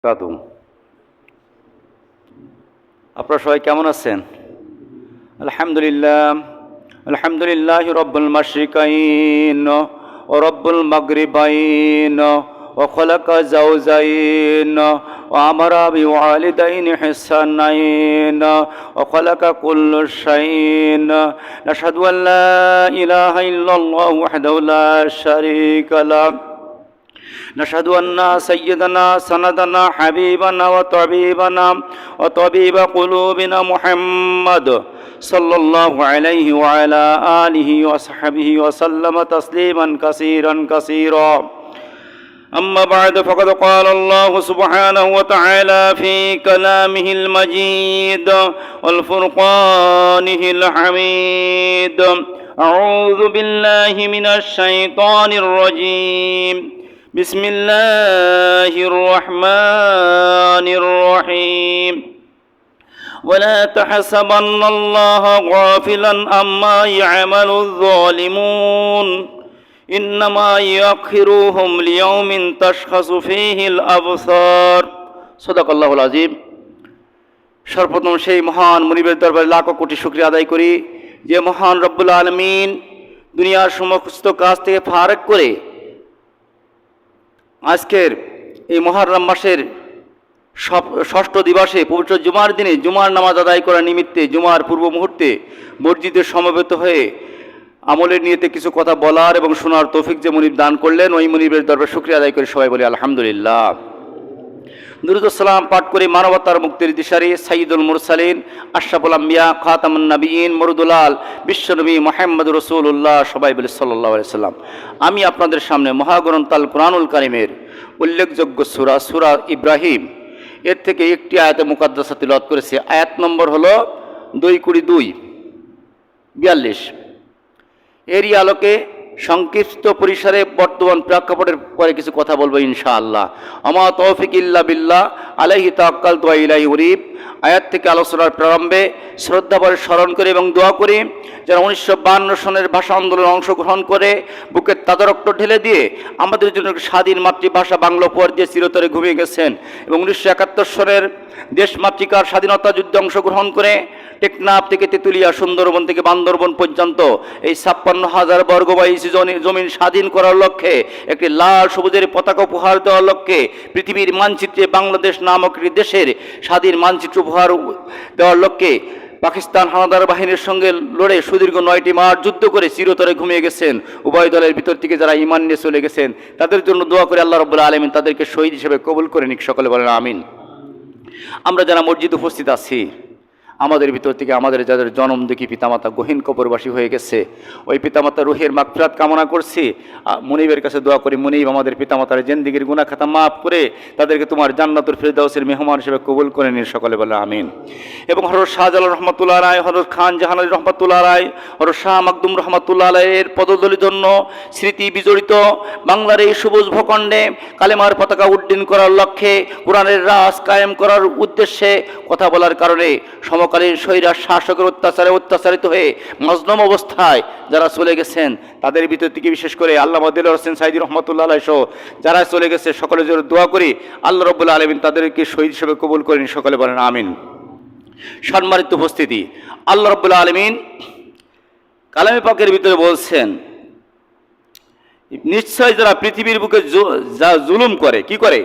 দাদু, আপনারা সবাই কেমন আছেন? আলহামদুলিল্লাহ। আলহামদুলিল্লাহ রব্বুল মাশরিকাইন ও রব্বুল মাগরিবাইন ও খলাকা জাওজাইন ও আমারা বিওয়ালিদাইনি ইহসানাইন ও খলাকা কুল্লু শাইইন। নাশহাদু আল্লা ইলাহা ইল্লাল্লাহু ওয়াহদাহু লা শারীকা লাহু نشهد أن سيدنا سندنا حبيبنا وطبيبنا وطبيب قلوبنا محمد صلى الله عليه وعلى آله وصحبه وسلم تسليما كثيرا كثيرا. أما بعد فقد قال الله سبحانه وتعالى في كلامه المجيد والفرقانه الحميد: أعوذ بالله من الشيطان الرجيم. بسم الله الرحمن الرحيم. ولا تحسبن الله غافلا عما يعمل الظالمون إنما يؤخرهم ليوم تشخص فيه الأبصار. صدق الله العظيم. সর্বপ্রথম সেই মহান মুনিবের দরবারে লাখো কোটি শুকরিয়া আদায় করি যে মহান রব্বুল আলামিন দুনিয়ার সমস্ত কাজ থেকে ফারাক করে আজকের এই মুহররম মাসের ষষ্ঠ দিবসে পবিত্র জুমার দিনে জুমার নামাজ আদায় করার নিমিত্তে জুমার পূর্ব মুহূর্তে মসজিদে সমবেত হয়ে আমলের নিয়তে কিছু কথা বলার এবং শোনার তৌফিক যে মুনিব দান করলেন, ওই মুনিবের দরবারে শুকরিয়া আদায় করে সবাই বলি আলহামদুলিল্লাহ। দুরূদ ও সালাম পাঠ করে মানবতার মুক্তির দিশারি সাইয়্যিদুল মুরসালিন আশরাফুল আম্বিয়া খাতামুন নবিয়্যিন মুরুদুল আল বিশ্বনবী মুহাম্মদুর রাসূলুল্লাহ সবাই বলি সাল্লাল্লাহু আলাইহি সাল্লাম। আমি আপনাদের সামনে মহাগ্রন্থ আল কোরআনুল কারীমের উল্লেখযোগ্য সূরা ইব্রাহিম এর থেকে একটি আয়াতে মুকাদ্দাসা তিলাওয়াত করেছি। আয়াত নম্বর হলো 2-42 এরই আলোকে সংক্ষিপ্ত পরিসরে বর্তমান প্রেক্ষাপটের পরে কিছু কথা বলবো ইনশাআল্লাহ। আমা তৌফিক ইল্লা বিল্লাহ আলাইহি তাওয়াক্কালতু ওয়া ইলাইহি উনীব। আয়াত থেকে আলোচনার প্রারম্ভে শ্রদ্ধাভরে স্মরণ করে এবং দোয়া করি যারা 1952 সনের ভাষা আন্দোলনে অংশগ্রহণ করে বুকের তাজা রক্ত ঢেলে দিয়ে আমাদের জন্য স্বাধীন মাতৃভাষা বাংলা উপহার দিয়ে চিরতরে ঘুমিয়ে গেছেন এবং 1971 সনের দেশমাতৃকার স্বাধীনতা যুদ্ধে অংশগ্রহণ করে টেকনাফ থেকে তেঁতুলিয়া, সুন্দরবন থেকে বান্দরবন পর্যন্ত এই 56,000 বর্গমাইল জমিন স্বাধীন করার লক্ষ্যে একটি লাল সবুজের পতাকা উপহার দেওয়ার লক্ষ্যে পৃথিবীর মানচিত্রে বাংলাদেশ নামক একটি দেশের স্বাধীন মানচিত্র উপহার দেওয়ার লক্ষ্যে পাকিস্তান হানাদার বাহিনীর সঙ্গে লড়ে সুদীর্ঘ 9টি মাস যুদ্ধ করে চিরতরে ঘুমিয়ে গেছেন উভয় দলের ভিতর থেকে যারা ঈমান নিয়ে চলে গেছেন তাদের জন্য দোয়া করে আল্লাহ রাব্বুল আলামিন তাদেরকে শহীদ হিসেবে কবুল করে নিক। সকলে বলেন আমিন। আমরা যারা মসজিদে উপস্থিত আছি, আমাদের ভিতর থেকে আমাদের যাদের জনম দেখি পিতামাতা গহীন কবরবাসী হয়ে গেছে, ওই পিতামাতার রুহের মাগফিরাত কামনা করছি। মুনিবের কাছে দোয়া করি, মুনিব আমাদের পিতামাতার জিন্দেগির গুনাহ খাতা মাফ করে তাদেরকে তোমার জান্নাতুল ফিরদাউসের মেহমান হিসেবে কবুল করে নিন। সকলে বলে আমিন। এবং হযরত শাহজালাল রহমাতুল্লাহ আলাইহি, হযরত খান জাহান আলী রহমাতুল্লাহ আলাইহি, হযরত শাহ মাকদুম রহমাতুল্লাহ আলাইহির পদধূলির জন্য স্মৃতি বিজড়িত বাংলার এই সবুজ ভূখণ্ডে কালেমার পতাকা উড্ডীন করার লক্ষ্যে কোরআনের রাজ কায়েম করার উদ্দেশ্যে কথা বলার কারণে সমকালীন স্বৈরাচার শাসকের অত্যাচারিত হয়ে মজলুম অবস্থায় যারা চলে গেছেন তাদের ভিতর থেকে বিশেষ করে আল্লামা দেলোয়ার হোসেন সাঈদী রহমাতুল্লাহ আলাইহি সহ যারা চলে গেছে সকলের জন্য দোয়া করি আল্লাহ রাব্বুল আলামিন তাদেরকে শহীদ হিসেবে কবুল করেন। সকলে বলেন আমিন। সম্মানিত উপস্থিতি, আল্লাহ রাব্বুল আলামিন কালামে পাকের ভিতরে বলছেন, নিশ্চয় যারা পৃথিবীর বুকে যা জুলুম করে, কি করে?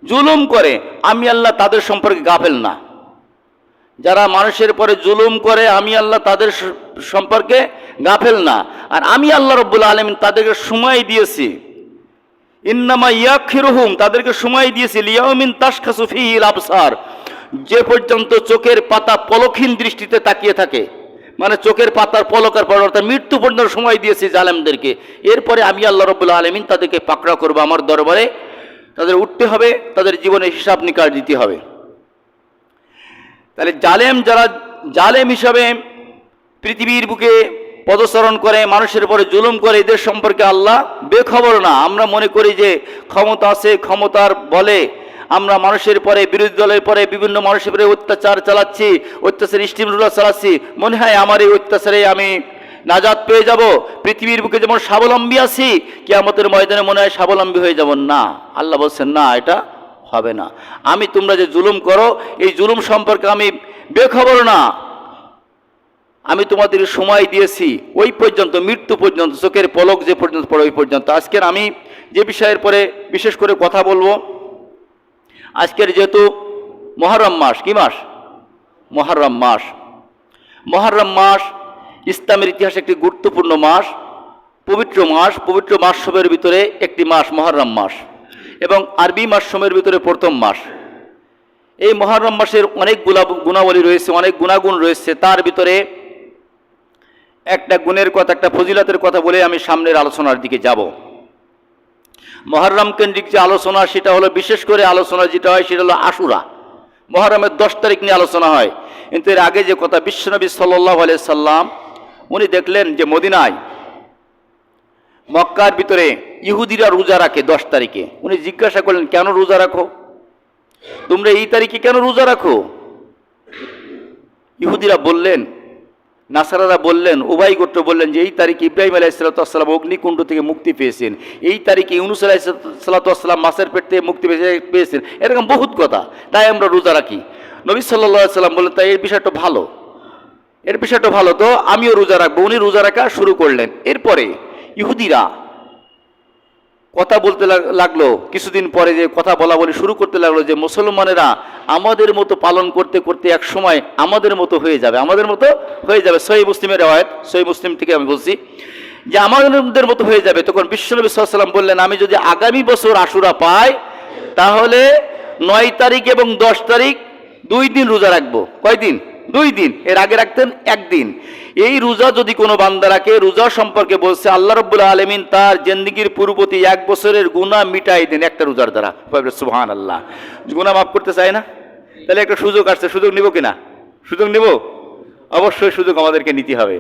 জুলুম করে, আমি আল্লাহ তাদের সম্পর্কে গাফেল না। যারা মানুষের পরে জুলুম করে আমি আল্লাহ তাদের সম্পর্কে গাফেল না। আর আমি আল্লাহ রাব্বুল আলামিন তাদেরকে সময় দিয়েছি, ইন্নামা ইয়াখিরুহুম, তাদেরকে সময় দিয়েছি লিয়াউমিন তাশখাসু ফীহিল আবসার, যে পর্যন্ত চোখের পাতা পলকহীন দৃষ্টিতে তাকিয়ে থাকে, মানে চোখের পাতার পলকের পর অর্থাৎ মৃত্যু পর্যন্ত সময় দিয়েছি জালেমদেরকে। এরপরে আমি আল্লাহ রাব্বুল আলামিন তাদেরকে পাকড়া করবো আমার দরবারে, তাদের উঠতে হবে, তাদের জীবনের হিসাব নিকাশ দিতে হবে। তাহলে যারা জালেম হিসাবে পৃথিবীর বুকে পদচারণ করে, মানুষের পরে জুলুম করে, এদের সম্পর্কে আল্লাহ বেখবর না। আমরা মনে করি যে ক্ষমতা আছে, ক্ষমতার বলে আমরা মানুষের পরে, বিরোধী দলের পরে বিভিন্ন মানুষের পরে অত্যাচার চালাচ্ছি, অত্যাচার স্টিমরোলার চালাচ্ছি, মনে হয় আমার এই অত্যাচারে আমি নাজাত পেয়ে যাব, পৃথিবীর বুকে যেমন স্বাবলম্বী আছি কিয়ামতের ময়দানে মনে হয় স্বাবলম্বী হয়ে যাব। না, আল্লাহ বলছেন না, এটা হবে না। আমি তোমরা যে জুলুম করো এই জুলুম সম্পর্কে আমি বেখবর না। আমি তোমাদের সময় দিয়েছি ওই পর্যন্ত, মৃত্যু পর্যন্ত, চোখের পলক যে পর্যন্ত পড়ে ওই পর্যন্ত। আজকের আমি যে বিষয়ের পরে বিশেষ করে কথা বলবো, আজকের যেহেতু মুহররম মাস, কি মাস? মুহররম মাস। মুহররম মাস ইসলামের ইতিহাসে একটি গুরুত্বপূর্ণ মাস, পবিত্র মাস। পবিত্র মাসসমূহের ভিতরে একটি মাস মুহররম মাস, এবং আরবি মাসসমূহের ভিতরে প্রথম মাস। এই মুহররম মাসের অনেক গুণাবলী রয়েছে, অনেক গুণাগুণ রয়েছে। তার ভিতরে একটা গুণের কথা, একটা ফজিলতের কথা বলে আমি সামনের আলোচনার দিকে যাব। মুহররম কেন্দ্রিক যে আলোচনা, সেটা হলো বিশেষ করে আলোচনা যেটা হয় সেটা হলো আশুরা। মুহররমের 10 তারিখ নিয়ে আলোচনা হয়, কিন্তু এর আগে যে কথা, বিশ্বনবী সাল্লাল্লাহু আলাইহি সাল্লাম উনি দেখলেন যে মদিনায়, মক্কার ভিতরে ইহুদিরা রোজা রাখে 10 তারিখে। উনি জিজ্ঞাসা করলেন, কেন রোজা রাখো তোমরা এই তারিখে, কেন রোজা রাখো? ইহুদিরা বললেন, নাসারারা বললেন, উভয় গোত্র বললেন যে এই তারিখে ইব্রাহিম আলাইহিসসালাম অগ্নিকুণ্ড থেকে মুক্তি পেয়েছেন, এই তারিখে ইউনূস আলাইহিসসালাম মাছের পেট থেকে মুক্তি পেয়েছেন, এরকম বহুত কথা, তাই আমরা রোজা রাখি। নবী সাল্লাল্লাহু আলাইহি সাল্লাম বললেন, তাই এর বিষয়টা ভালো, এর বিষয়টা ভালো, তো আমিও রোজা রাখবো। উনি রোজা রাখা শুরু করলেন। এরপরে ইহুদিরা কথা বলতে লাগলো, কিছুদিন পরে যে কথা বলা বলি শুরু করতে লাগলো যে মুসলমানেরা আমাদের মতো পালন করতে করতে এক সময় আমাদের মতো হয়ে যাবে, আমাদের মতো হয়ে যাবে। সহিহ মুসলিমের রিওয়ায়াত, সহিহ মুসলিম থেকে আমি বলছি যে আমাদের মতো হয়ে যাবে। তখন বিশ্বনবী সাল্লাল্লাহু আলাইহি ওয়াসাল্লাম বললেন, আমি যদি আগামী বছর আশুরা পাই তাহলে 9 তারিখ এবং 10 তারিখ 2 দিন রোজা রাখবো। কয়দিন? 2 দিন। এর আগে রাখতেন 1 দিন। এই রোজা যদি কোনো বান্দা রাখে, রোজা সম্পর্কে বলছে আল্লাহ রাব্বুল আলামিন তার জিন্দেগীর পূর্ববর্তী 1 বছরের গুনাহ মিটাই দেন একটা রোজার দ্বারা। সুবহানাল্লাহ। গুনাহ মাফ করতে চায় না? তাহলে একটা সুযোগ আসছে, সুযোগ নিব কিনা? সুযোগ নিব, অবশ্যই সুযোগ আমাদেরকে নিতে হবে।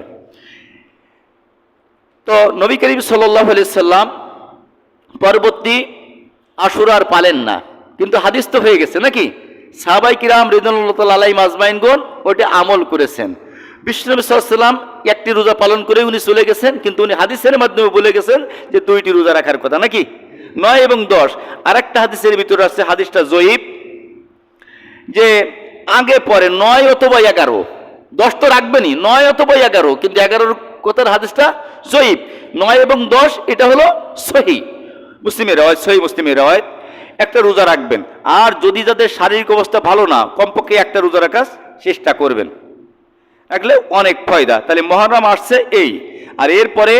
তো নবী করিম সাল্লাল্লাহু আলাইহি সাল্লাম পরবর্তী আশুরা আর পালেন না, কিন্তু হাদিস তো হয়ে গেছে নাকি? সাহাবায়ে কিরাম রিদওয়ানুল্লাহি তাআলা আলাইহিম আজমাইনগণ ওটা আমল করেছেন। বিশ্বনবী সাল্লাল্লাহু আলাইহি সাল্লাম একটি রোজা পালন করে উনি চলে গেছেন, কিন্তু উনি হাদিসের মাধ্যমে বলে গেছেন যে 2টি রোজা রাখার কথা নাকি, 9 এবং 10। আর একটা হাদিসের ভিতরে আছে, হাদিসটা জয়ীফ, যে আগে পরে 9 অথবা 11, 10 তো রাখবেনই, 9 অথবা 11, কিন্তু 11 কথার হাদিসটা জয়ীফ। 9 এবং 10 এটা হলো সহিহ মুসলিমের রিওয়ায়াত, সহিহ মুসলিমের রিওয়ায়াত। একটা রোজা রাখবেন, আর যদি যাদের শারীরিক অবস্থা ভালো না, কমপক্ষে একটা রোজা রাখার চেষ্টা করবেন, রাখলে অনেক ফায়দা। তাহলে মুহররম আসছে এই। আর এরপরে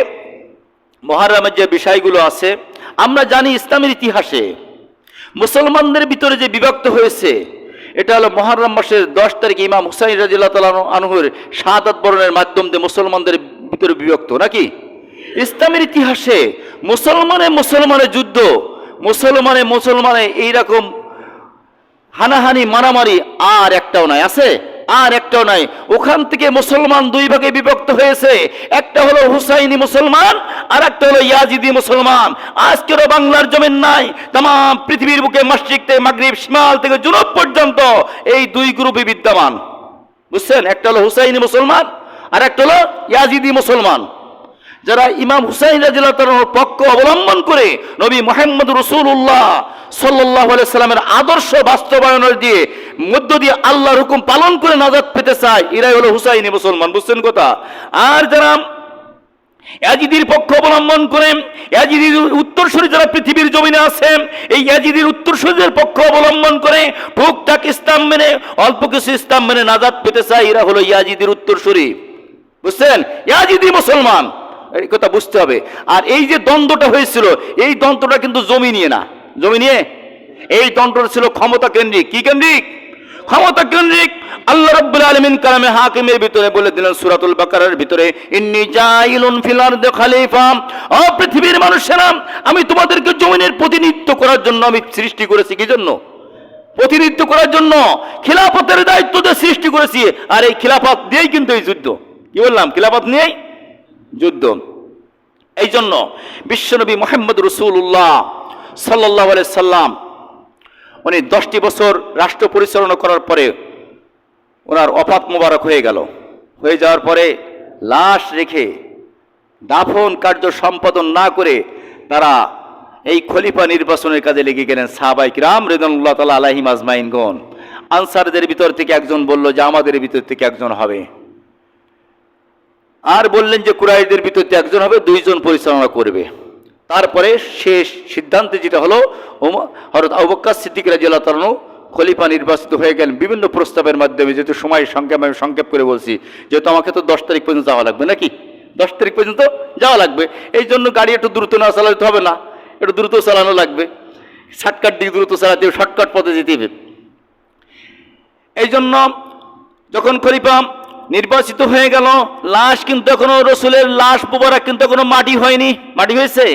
মুহররমের যে বিষয়গুলো আছে, আমরা জানি ইসলামের ইতিহাসে মুসলমানদের ভিতরে যে বিভক্ত হয়েছে, এটা হলো মুহররম মাসের 10 তারিখে ইমাম হুসাইন রাদিয়াল্লাহু তাআলা আনহুর শাহাদাত বরণের মাধ্যম দিয়ে মুসলমানদের ভিতরে বিভক্ত নাকি? ইসলামের ইতিহাসে মুসলমানের যুদ্ধ, মুসলমানে এইরকম হানাহানি মারামারি আর একটাও নাই, আছে? আর একটাও নাই। ওখান থেকে মুসলমান 2 ভাগে বিভক্ত হয়েছে, একটা হলো হুসাইনি মুসলমান, আর একটা হলো ইয়াজিদি মুসলমান। আজকেরও বাংলার জমিন নাই, তাম পৃথিবীর বুকে মাশরিক থেকে মাগরিব, শিমাল থেকে জুনুব পর্যন্ত এই 2 গ্রুপই বিদ্যমান, বুঝছেন? একটা হলো হুসাইনি মুসলমান, আর একটা হলো ইয়াজিদি মুসলমান। যারা ইমাম হুসাইন রাদিয়াল্লাহু তাআলার পক্ষ অবলম্বন করে নবী মুহাম্মদ রাসূলুল্লাহ সাল্লাল্লাহু আলাইহি সাল্লামের আদর্শ বাস্তবায়নের দিয়ে মধ্য দিয়ে আল্লাহর হুকুম পালন করে নাজাত পেতে চায়, এরাই হলো হুসাইনি মুসলমান, বুঝছেন কথা? আর যারা ইয়াজিদির পক্ষ অবলম্বন করে, ইয়াজিদির উত্তরসূরি যারা পৃথিবীর জমিনে আছে, এই ইয়াজিদির উত্তরসূরিদের পক্ষ অবলম্বন করে টুকটাক ইসলাম মেনে, অল্প কিছু ইসলাম মেনে নাজাত পেতে চায়, এরা হলো ইয়াজিদির উত্তরসূরি, বুঝছেন? ইয়াজিদি মুসলমান, এই কথা বুঝতে হবে। আর এই যে দ্বন্দ্বটা হয়েছিল, এই দ্বন্দ্বটা কিন্তু জমি নিয়ে না, জমি নিয়ে এই দ্বন্দ্বটা ছিল ক্ষমতা কেন্দ্রিক। কি কেন্দ্রিক? ক্ষমতা কেন্দ্রিক। আল্লাহ রাব্বুল আলামিন কালামে হাকিমের ভিতরে বলে দিলেন সূরাতুল বাকারার ভিতরে, ইন্নী জাইলুন ফিল আরদি খলিফা, ও পৃথিবীর মানুষেরা, আমি তোমাদেরকে জমিনের প্রতিনিধিত্ব করার জন্য আমি সৃষ্টি করেছি। কি জন্য? প্রতিনিধিত্ব করার জন্য, খিলাফতের দায়িত্ব দিয়ে সৃষ্টি করেছি। আর এই খিলাফত দিয়েই কিন্তু এই যুদ্ধ, কি বললাম? খিলাফত নিয়েই যুদ্ধ। এই জন্য বিশ্বনবী মুহাম্মদ রাসূলুল্লাহ সাল্লাল্লাহু আলাইহি সাল্লাম উনি 10টি বছর রাষ্ট্র পরিচালনা করার পরে ওনার ওফাত মোবারক হয়ে গেল। হয়ে যাওয়ার পরে লাশ রেখে দাফন কার্য সম্পাদন না করে তারা এই খলিফা নির্বাচনের কাজে লেগে গেলেন সাহাবায়ে কিরাম রিদওয়ানুল্লাহ তাআলা আলাইহিম আজমাইনগণ। আনসারদের ভিতর থেকে একজন বলল যে আমাদের ভিতর থেকে একজন হবে, আর বললেন যে কুরাইশদের ভিতর থেকে একজন হবে, দুইজন পরিচালনা করবে। তারপরে শেষ সিদ্ধান্তে যেটা হলো, হযরত আবু বকর সিদ্দিক রাদিয়াল্লাহু তাআলা আনহু খলিফা নির্বাচিত হয়ে গেলেন বিভিন্ন প্রস্তাবের মাধ্যমে। যেহেতু সময় সংক্ষেপ করে বলছি, যেহেতু আমাকে তো 10 তারিখ পর্যন্ত যাওয়া লাগবে, নাকি 10 তারিখ পর্যন্ত যাওয়া লাগবে, এই জন্য গাড়ি একটু দ্রুত না চালাতে হবে না, একটু দ্রুত চালানো লাগবে। শর্টকাট দিকে দ্রুত চালাতে হবে, শর্টকাট পথে যেতে হবে। এই জন্য যখন খলিফা নির্বাচিত হয়ে গেল, লাশ কিন্তু এখনো, রসুলের লাশ মুবারক কিন্তু এখনো মাটি হয়নি। মাটি হয়েছে?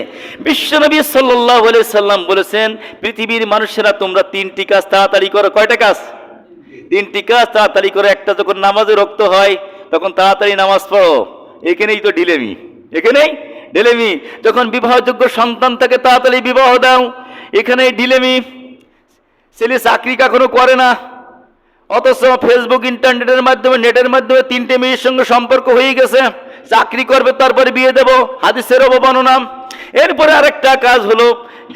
বিশ্বনবী সাল্লাল্লাহু আলাইহি সাল্লাম বলেছেন, পৃথিবীর মানুষেরা তোমরা 3টি কাজ তাড়াতাড়ি করো। কয়টা কাজ? 3টি কাজ তাড়াতাড়ি করে। একটা, যখন নামাজে রক্ত হয় তখন তাড়াতাড়ি নামাজ পড়ো, এখানেই তো ঢিলেমি, এখানেই ঢিলেমি। যখন বিবাহযোগ্য সন্তান থাকে তাড়াতাড়ি বিবাহ দাও, এখানেই ঢিলেমি। ছেলে চাকরি কখনো করে না, অথচ ফেসবুক ইন্টারনেটের মাধ্যমে, নেটের মাধ্যমে 3টে মেয়ের সঙ্গে সম্পর্ক হয়ে গেছে, চাকরি করবে তারপরে বিয়ে দেব, হাদিসের অবমাননা। এরপরে আরেকটা কাজ হলো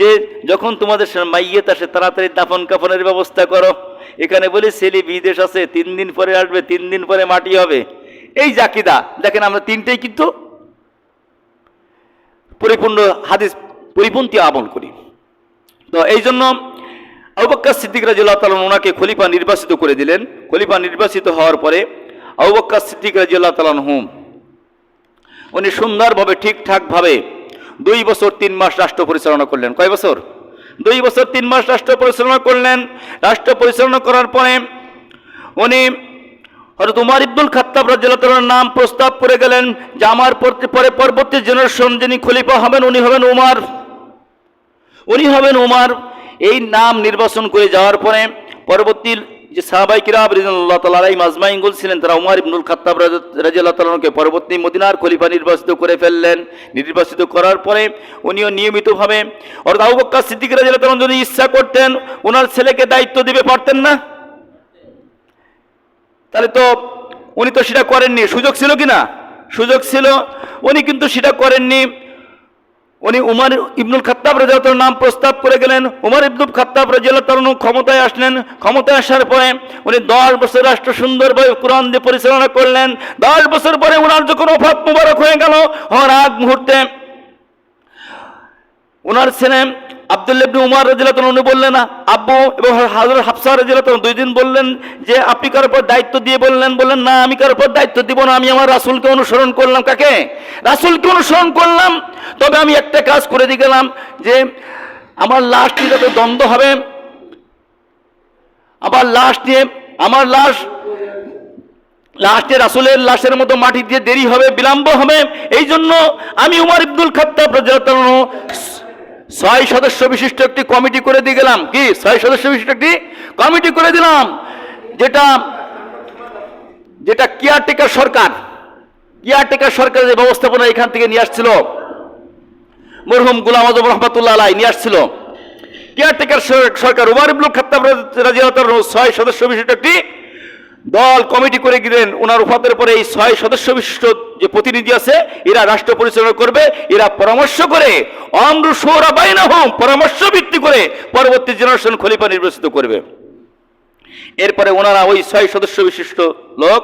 যে যখন তোমাদের মাইয়েত আসে তাড়াতাড়ি দাফন কাফনের ব্যবস্থা করো। এখানে বলি ছেলে বিদেশ আছে, 3 দিন পরে আসবে, 3 দিন পরে মাটি হবে। এই জাকিদা দেখেন, আমরা 3টেই কিন্তু পরিপূর্ণ হাদিস পরিপন্থী আমল করি। তো এই জন্য আবু বকর সিদ্দিক রাদিয়াল্লাহু তাআলা ওনাকে খলিফা নির্বাচিত করে দিলেন। খলিফা নির্বাচিত হওয়ার পরে আবু বকর সিদ্দিক রাদিয়াল্লাহু তাআলা উনি সুন্দরভাবে ঠিকঠাকভাবে 2 বছর 3 মাস রাষ্ট্র পরিচালনা করলেন। কয় বছর? 2 বছর 3 মাস রাষ্ট্র পরিচালনা করলেন। রাষ্ট্র পরিচালনা করার পরে উনি হযরত উমর ইবনুল খাত্তাব রাদিয়াল্লাহু তাআলার নাম প্রস্তাব করে গেলেন যে আমার পরে পরবর্তী জেনারেশন যিনি খলিফা হবেন উনি হবেন উমর, উনি হবেন উমর। এই নাম নির্বাচন করে যাওয়ার পরে পরবর্তী যে সাহাবায়ে কিরাম রাদিয়াল্লাহু তাআলা আলাইহিম আজমাইন ছিলেন, তারা উমর ইবনুল খাত্তাব রাদিয়াল্লাহু তাআলাকে পরবর্তী মদিনার খলিফা নির্বাচিত করে ফেললেন। নির্বাচিত করার পরে উনিও নিয়মিতভাবে হযরত আবু বকর সিদ্দিক রাদিয়াল্লাহু তাআলা যদি ইচ্ছা করতেন ওনার ছেলেকে দায়িত্ব দিবে, পারতেন না? তাহলে তো উনি তো সেটা করেননি। সুযোগ ছিল কি না? সুযোগ ছিল, উনি কিন্তু সেটা করেননি। উনি উমর ইবনুল খাত্তাব রাদিয়াল্লাহু তাআলার নাম প্রস্তাব করে গেলেন। উমর ইবনুল খাত্তাব রাদিয়াল্লাহু তাআলা ক্ষমতায় আসলেন। ক্ষমতায় আসার পরে উনি 10 বছর রাষ্ট্র সুন্দরভাবে কোরআন দিয়ে পরিচালনা করলেন। 10 বছর পরে ওনার যখন ওফাত মুবারক হয়ে গেল, হওয়ার আগ মুহূর্তে ওনার ছেলে আব্দুল্লাহ ইবনে উমর রাদিয়াল্লাহু তাআলা উনি বললেন না, আব্বু এবং হযরত হাফসা রাদিয়াল্লাহু তাআলা 2 দিন বললেন যে আপনি কার উপর দায়িত্ব দিয়ে বললেন না, আমি কার উপর দায়িত্ব দিব না, আমি আমার রাসূলকে অনুসরণ করলাম। কাকে? রাসূলকে অনুসরণ করলাম। তবে আমি একটা কাজ করে দিয়ে গেলাম যে আমার লাশ নিয়ে যত দ্বন্দ্ব হবে, আমার লাশ নিয়ে, আমার লাশে রাসূলের লাশের মতো মাটি দিয়ে দেরি হবে, বিলম্ব হবে। এই জন্য আমি উমর ইবনুল খাত্তাব রাদিয়াল্লাহু তাআলা 6 সদস্য বিশিষ্ট একটি কমিটি করে দিয়ে গেলাম। কি? 6 সদস্য বিশিষ্ট একটি কমিটি করে দিলাম, যেটা কেয়ারটেকার সরকারের যে ব্যবস্থাপনা এখান থেকে নিয়ে আসছিল মরহুম গোলাম আযম রাহমাতুল্লাহ আলাইহি নিয়ে আসছিল। কেয়ারটেকার সরকার উমর ইবনুল খাত্তাব রাদিয়াল্লাহু তাআলা 6 সদস্য বিশিষ্ট একটি দল কমিটি করে গেলেন। ওনার ওফাতের পরে এই 6 সদস্য বিশিষ্ট যে প্রতিনিধি আছে এরা রাষ্ট্র পরিচালনা করবে। এরা পরামর্শ করে আমরু শুরা বাইনাহুম, পরামর্শ ভিত্তি করে পরবর্তী জেনারেশন খলিফা নির্বাচিত করবে। এরপরে ওনারা ওই 6 সদস্য বিশিষ্ট লোক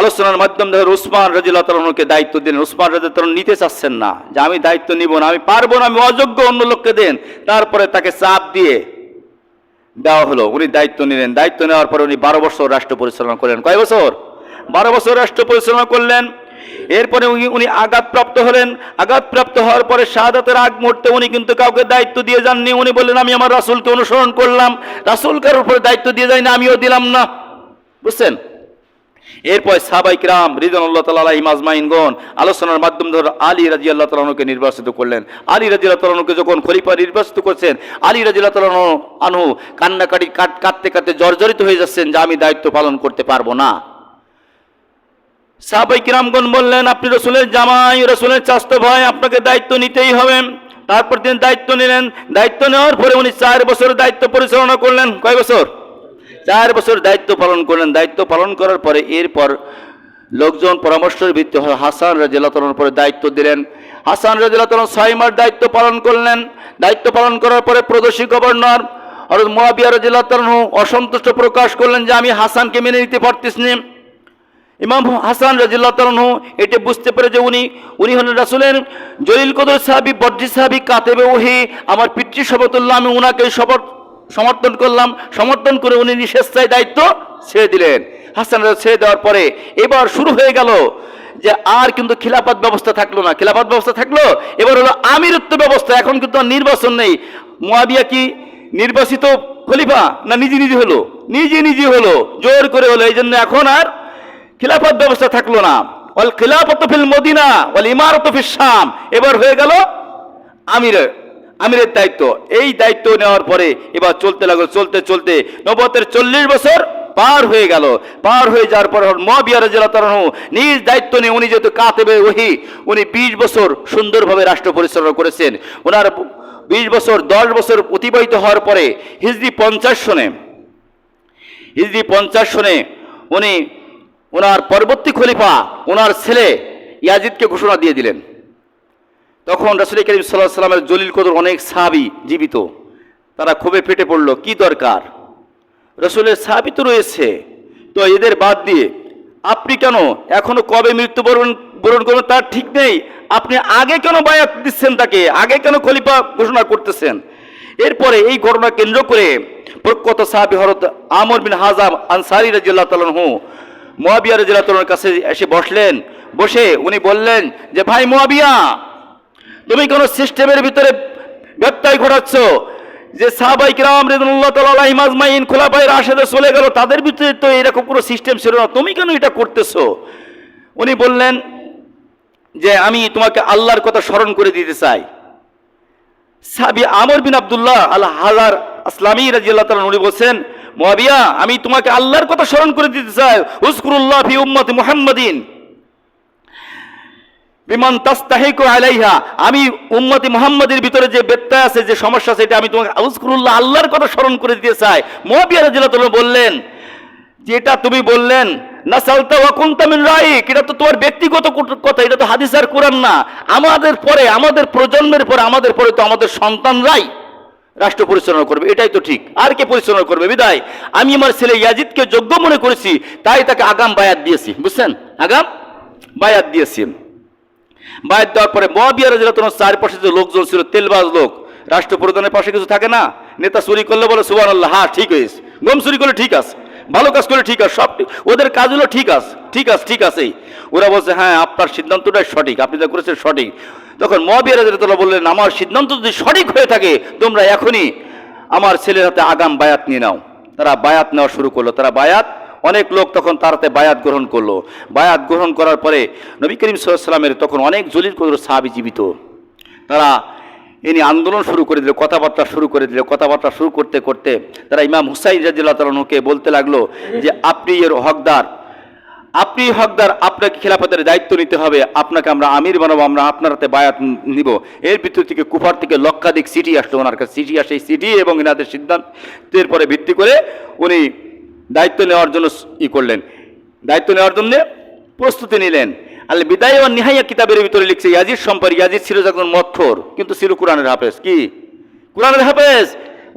আলোচনার মাধ্যমে উসমান রাদিয়াল্লাহু তাআলাকে দায়িত্ব দিলেন। উসমান রাদিয়াল্লাহু তাআলা নিতে চাচ্ছেন না, যে আমি দায়িত্ব নিব না, আমি পারবো না, আমি অযোগ্য, অন্য লোককে দেন। তারপরে তাকে চাপ দিয়ে দেওয়া হলো, উনি দায়িত্ব নিলেন। দায়িত্ব নেওয়ার পরে উনি 12 বছর রাষ্ট্র পরিচালনা করলেন। কয় বছর? 12 বছর রাষ্ট্র পরিচালনা করলেন। এরপরে উনি আঘাতপ্রাপ্ত হলেন। আঘাতপ্রাপ্ত হওয়ার পরে শাহাদাতের আগ মুহূর্তে উনি কিন্তু কাউকে দায়িত্ব দিয়ে যাননি। উনি বললেন আমি আমার রাসূলকে অনুসরণ করলাম, রাসূলকার উপরে দায়িত্ব দিয়ে যাই না, আমিও দিলাম না। বুঝছেন? এরপর সাহাবায়ে কিরাম রিদওয়ানুল্লাহ তাআলা আলাইহিম আজমাইনগণ আলোচনার মাধ্যমে আলী রাদিয়াল্লাহু তাআলাকে নির্বাচিত করলেন। আলী রাদিয়াল্লাহু তাআলাকে যখন খলিফা নির্বাচিত করছেন, আলী রাদিয়াল্লাহু তাআলা আনহু কাঁদতে কাঁদতে জর্জরিত হয়ে যাচ্ছেন যে আমি দায়িত্ব পালন করতে পারবো না। সাহাবায়ে কিরামগণ বললেন আপনি রাসূলের জামাই, রাসূলের চাচতো ভাই, আপনাকে দায়িত্ব নিতেই হবে। তারপর তিনি দায়িত্ব নিলেন। দায়িত্ব নেওয়ার পরে উনি 4 বছর দায়িত্ব পরিচালনা করলেন। কয় বছর? 4 বছর দায়িত্ব পালন করলেন। দায়িত্ব পালন করার পরে এরপর লোকজন পরামর্শের ভিত্তিতে হাসান রাদিয়াল্লাহু তাআলার উপরে দায়িত্ব দিলেন। হাসান রাদিয়াল্লাহু তাআলা 6 মাস দায়িত্ব পালন করলেন। দায়িত্ব পালন করার পরে প্রদেশী গভর্নর হযরত মুয়াবিয়া রাদিয়াল্লাহু তাআলা অসন্তুষ্ট প্রকাশ করলেন যে আমি হাসানকে মেনে নিতে পারতেছি না। ইমাম হাসান রাদিয়াল্লাহু তাআলা এটা বুঝতে পেরে যে উনি হলেন রাসূলের জলিল কদর সাহাবী, বর্জি সাহাবী, কাতেবে ওহী, আমার পিতৃ সমতুল্য, আমি উনাকে সমর্থন করলাম। সমর্থন করে উনি স্বেচ্ছায় দায়িত্ব ছেড়ে দিলেন। হাসান ছেড়ে দেওয়ার পরে এবার শুরু হয়ে গেল যে আর কিন্তু খিলাফত ব্যবস্থা থাকলো না। খিলাফত ব্যবস্থা থাকলো, এবার হলো আমিরত্ব ব্যবস্থা। এখন কিন্তু আর নির্বাচন নেই। মুয়াবিয়া কি নির্বাচিত খলিফা না নিজে নিজে হলো? নিজে হলো, জোর করে হলো। এই জন্য এখন আর খিলাফত ব্যবস্থা থাকলো না। ওয়াল খিলাফাতু ফিল মদিনা ওয়াল ইমারাতু ফিশ শাম। এবার হয়ে গেল আমিরের দায়িত্ব। এই দায়িত্ব নেওয়ার পরে এবার চলতে লাগলো। চলতে নবুয়তের 40 বছর পার হয়ে গেল। পার হয়ে যাওয়ার পর মুয়াবিয়া রাদিয়াল্লাহু তাআলা নিজ দায়িত্ব নিয়ে উনি যেহেতু কাতেবে ওহী, উনি 20 বছর সুন্দরভাবে রাষ্ট্র পরিচালনা করেছেন। ওনার 20 বছর 10 বছর অতিবাহিত হওয়ার পরে হিজরি 50 সনে উনি ওনার পরবর্তী খলিফা ওনার ছেলে ইয়াজিদকে ঘোষণা দিয়ে দিলেন। তখন রাসূল করিম সাল্লাল্লাহু আলাইহি ওয়াসাল্লামের জলিল কদর অনেক সাহাবী জীবিত, তারা ক্ষোভে ফেটে পড়ল। কি দরকার, রাসূলের সাহাবী তো রয়েছে, তো এদের বাদ দিয়ে আপনি কেন এখনো কবে মৃত্যুবরণ করবেন তার ঠিক নেই, আপনি আগে কেন বায়াত দিচ্ছেন, তাকে আগে কেন খলিফা ঘোষণা করতেছেন? এরপরে এই ঘটনা কেন্দ্র করে প্রখ্যাত সাহাবী হযরত আমর বিন হাজাম আনসারী রাদিয়াল্লাহু তাআলা মুয়াবিয়া রাদিয়াল্লাহু তাআলার কাছে এসে বসলেন। বসে উনি বললেন যে ভাই মুয়াবিয়া, তুমি কোন সিস্টেমের ভিতরে ব্যত্যয় ঘটাচ্ছ। যে সাহাবায়ে কিরাম রাদিয়াল্লাহু তাআলা আলাইহিম আজমাইন খোলাফায়ে রাশিদে চলে গেল, তাদের ভিতরে তো এরকম কোনো সিস্টেম ছিল না, তুমি কেন এটা করতেছো? উনি বললেন যে আমি তোমাকে আল্লাহর কথা স্মরণ করে দিতে চাই। সাহাবী আমর বিন আব্দুল্লাহ আল হাজার আসলামী রাদিয়াল্লাহু তাআলা উনি বলেন, মুয়াবিয়া, আমি তোমাকে আল্লাহর কথা স্মরণ করে দিতে চাই। উযকুরুল্লাহ ফি উম্মতি মুহাম্মাদিন বিমান তাস্তাহিকু আলাইহা। আমি উম্মতি মুহাম্মাদের ভিতরে যে ব্যত্যয় আছে, যে সমস্যা আছে, এটা আমি তোমাকে উযকুরুল্লাহ আল্লাহর কথা স্মরণ করে দিতে চাই। মুয়াবিয়া রাদিয়াল্লাহু তাআলা বললেন যে এটা তুমি বললেন নাসালতা ওয়া কুনতা মিন রাইক, এটা তো তোমার ব্যক্তিগত কথা, এটা তো হাদিস আর কোরআন না। আমাদের পরে, আমাদের প্রজন্মের পরে, আমাদের পরে তো আমাদের সন্তানরাই রাষ্ট্র পরিচালনা করবে, এটাই তো ঠিক। আর কে পরিচালনা করবে? বিদায় আমি আমার ছেলে ইয়াজিদকে যোগ্য মনে করেছি, তাই তাকে আগাম বায়াত দিয়েছি। বুঝছেন, আগাম বায়াত দিয়েছি। বায়াত দেওয়ার পরে মুয়াবিয়া রাদিয়াল্লাহু তাআলার চারপাশে যে লোকজন ছিল, তেলবাজ লোক, রাষ্ট্রপ্রধানের পাশে কিছু থাকে না, নেতা চুরি করলে বলে সুবহানাল্লাহ, হ্যাঁ ঠিক হয়েছে, গম চুরি করলে ঠিক আছে, ভালো কাজ করলে ঠিক আছে, সব ওদের কাজগুলো ঠিক আছে। ওরা বলছে হ্যাঁ আপনার সিদ্ধান্তটাই সঠিক, আপনি যা করেছেন সঠিক। তখন মুয়াবিয়া রাদিয়াল্লাহু তাআলা বললেন, আমার সিদ্ধান্ত যদি সঠিক হয়ে থাকে, তোমরা এখনই আমার ছেলের হাতে আগাম বায়াত নিয়ে নাও। তারা বায়াত নেওয়া শুরু করলো। অনেক লোক তখন তার হাতে বায়াত গ্রহণ করলো। বায়াত গ্রহণ করার পরে নবী করিম সাল্লাল্লাহু আলাইহি ওয়াসাল্লামের তখন অনেক জলিল কদর সাহাবী জীবিত, তারা ইনি আন্দোলন শুরু করে দিল, কথাবার্তা শুরু করতে করতে তারা ইমাম হুসাইন রাদিয়াল্লাহু তাআলা আনহুকে বলতে লাগলো যে আপনি এর হকদার, আপনাকে খিলাফতের দায়িত্ব নিতে হবে, আপনাকে আমরা আমির বানাবো, আমরা আপনার হাতে বায়াত নিব। এর ভিতর থেকে কুফার থেকে লক্ষাধিক চিঠি আসলো ওনার কাছে। সেই চিঠি এবং এনাদের সিদ্ধান্তের পরে ভিত্তি করে উনি দায়িত্ব নেওয়ার জন্য দায়িত্ব নেওয়ার জন্য প্রস্তুতি নিলেন। আল বিদায়া ওয়ান নিহায়া কিতাবের ভিতরে লিখছে ইয়াজিদ সম্পর্কে, ইয়াজিদ ছিল একজন মদখোর, কিন্তু ছিল কোরআনের হাফেজ। কি কোরআনের হাফেজ?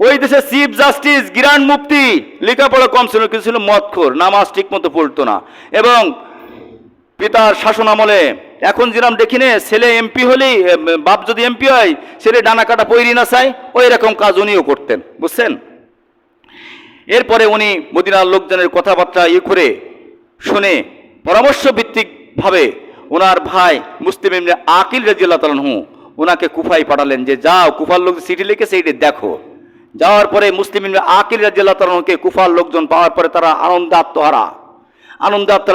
ওই দেশের চিফ জাস্টিস, গ্র্যান্ড মুফতি, লেখাপড়া কম ছিল, কিন্তু ছিল মদখোর, নামাজ ঠিক মতো পড়তো না। এবং পিতার শাসন আমলে এখন যেরকম দেখিনে, ছেলে এমপি হলেই, বাপ যদি এমপি হয়, ছেলে ডানা কাটা পৈরি না চায়, ওই রকম কাজ উনিও করতেন। বুঝছেন? এরপরে উনি মদিনার লোকজনের কথাবার্তা করে শুনে পরামর্শ ভিত্তিকভাবে ওনার ভাই মুসলিম ইবনে আকিল রাদিয়াল্লাহু তাআলা আনহু ওনাকে কুফায় পাঠালেন যে যাও, কুফার লোক চিঠি লিখেছে এটা দেখো। যাওয়ার পরে মুসলিম ইবনে আকিল রাদিয়াল্লাহু তাআলা আনহুকে কুফার লোকজন পাওয়ার পরে তারা আনন্দে আত্মহারা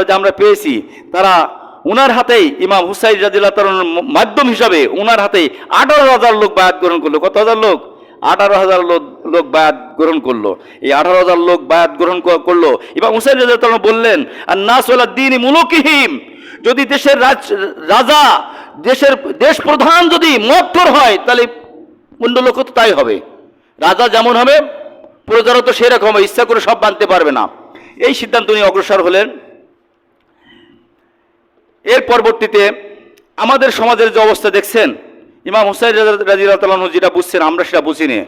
যে আমরা পেয়েছি। তারা ওনার হাতেই ইমাম হুসাইন রাদিয়াল্লাহু তাআলার মাধ্যম হিসাবে ওনার হাতেই 18,000 লোক বায়াত গ্রহণ করলো। কত হাজার লোক? 18,000 লোক বায়াত গ্রহণ করলো। এই 18,000 লোক বায়াত গ্রহণ করলো। ইমাম হুসাইন রাদিয়াল্লাহু তাআলা বললেন, আন-নাসু আলা দীনি মুলুকিহিম, যদি দেশের রাজা, দেশ প্রধান যদি মদখোর হয়, তাহলে অন্য লোক তো তাই হবে। রাজা যেমন হবে, প্রজারও তো সেরকম হবে, ইচ্ছা করে সব মানতে পারবে না। এই সিদ্ধান্ত নিয়ে অগ্রসর হলেন। এর পরবর্তীতে আমাদের সমাজের যে অবস্থা দেখছেন, ইমাম হুসাইন রাদিয়াল্লাহু তাআলা আনহু যেটা বুঝছেন আমরা সেটা বুঝিনি।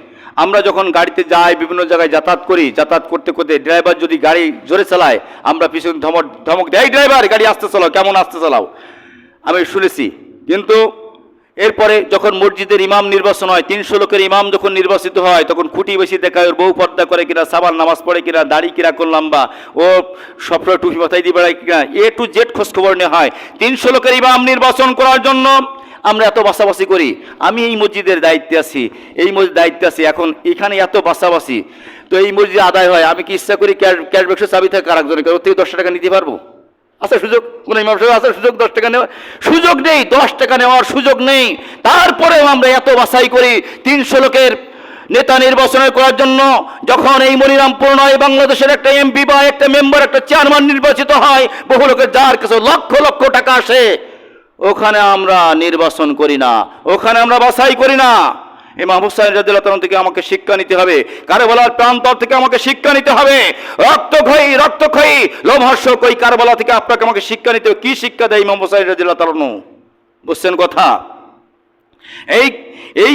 আমরা যখন গাড়িতে যাই, বিভিন্ন জায়গায় যাতায়াত করি, যাতায়াত করতে করতে ড্রাইভার যদি গাড়ি জোরে চালায়, আমরা পিছনে ধমক দেয়, ড্রাইভার গাড়ি আস্তে চালাও, কেমন আস্তে চালাও, আমি শুনেছি। কিন্তু এরপরে যখন মসজিদের ইমাম নির্বাচন হয়, 300 লোকের ইমাম যখন নির্বাচিত হয়, তখন খুঁটি বেশি দেখায়, ওর বউ পর্দা করে কিনা, সাবান নামাজ পড়ে কিনা, দাড়ি কিরা করলাম বা ও সবসময় টুপি মাথায় দিয়ে বেড়ায় কিনা, টু জেড খোঁজ খবর নেওয়া হয়। 300 লোকের ইমাম নির্বাচন করার জন্য আমরা এত বাছাবাছি করি। আমি এই মসজিদের দায়িত্বে আছি, এই মসজিদ দায়িত্বে আছি, এখন এখানে এত বাছাবাছি, তো এই মসজিদ আদায় হয়, আমি কি ইচ্ছা করি ক্যাশ বাক্সের চাবি থাকে আরেকজনের, ওর থেকে 10 টাকা নিতে পারবো? আচ্ছা, সুযোগ কোন ইমাম সাহেব আছে সুযোগ 10 টাকা নেওয়ার? সুযোগ নেই, 10 টাকা নেওয়ার সুযোগ নেই। তারপরেও আমরা এত বাছাই করি 300 লোকের নেতা নির্বাচন করার জন্য। যখন এই মনিরামপুর নয়, বাংলাদেশের একটা এমপি বা একটা মেম্বার, একটা চেয়ারম্যান নির্বাচিত হয়, বহু লোকের যার কাছে লক্ষ লক্ষ টাকা আসে, ওখানে আমরা নির্বাচন করি না, ওখানে আমরা বাছাই করি না। ইমাম হুসাইন রাদিয়াল্লাহু তাআলা থেকে আমাকে শিক্ষা নিতে হবে, কারবালার প্রান্তর থেকে আমাকে শিক্ষা নিতে হবে। রক্তক্ষয়ী লোমহর্ষক ওই কারবালা থেকে আপনাকে আমাকে শিক্ষা নিতে হবে। কি শিক্ষা দেয় ইমাম হুসাইন রাদিয়াল্লাহু তাআলা? বুঝছেন কথা? এই